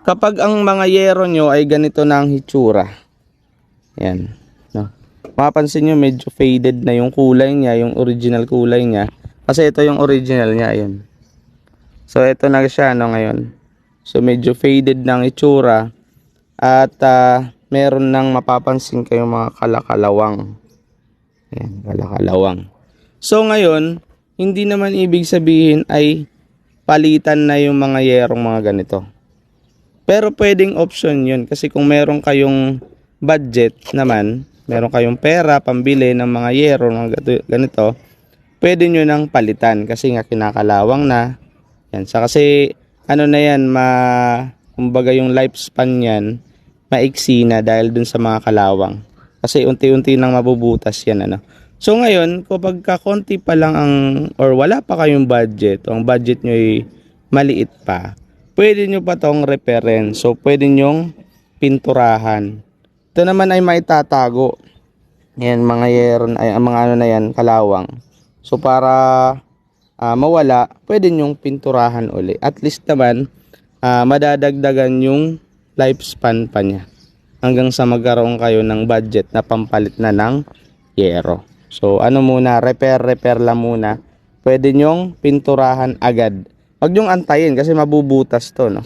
Kapag ang mga yero nyo ay ganito na ang hitsura. Yan. No? Mapapansin nyo medyo faded na yung kulay niya, yung original kulay niya. Kasi ito yung original niya. Ayun. So ito na siya no, ngayon. So medyo faded na ang hitsura. At meron nang mapapansin kayong mga kalakalawang. Ayan, kalakalawang. So ngayon, hindi naman ibig sabihin ay palitan na yung mga yerong mga ganito. Pero pwedeng option yun kasi kung meron kayong budget naman, meron kayong pera pambili ng mga yero mga ganito, pwede nyo nang palitan kasi nga kinakalawang na. Yan. So kasi ano na yan, kumbaga yung lifespan yan, maiksi na dahil dun sa mga kalawang. Kasi unti-unti nang mabubutas yan. Ano. So ngayon, kapag konti pa lang or wala pa kayong budget, o ang budget nyo ay maliit pa, pwede nyo pa tong repairin. So, pwede nyong pinturahan. Ito naman ay maitatago. Yan, mga yeron, ay mga ano na yan, kalawang. So, para mawala, pwede nyong pinturahan uli. At least naman, madadagdagan yung lifespan pa niya. Hanggang sa magkaroon kayo ng budget na pampalit na ng yero. So, ano muna, repair lang muna. Pwede nyong pinturahan agad. Huwag nyong antayin kasi mabubutas to, no?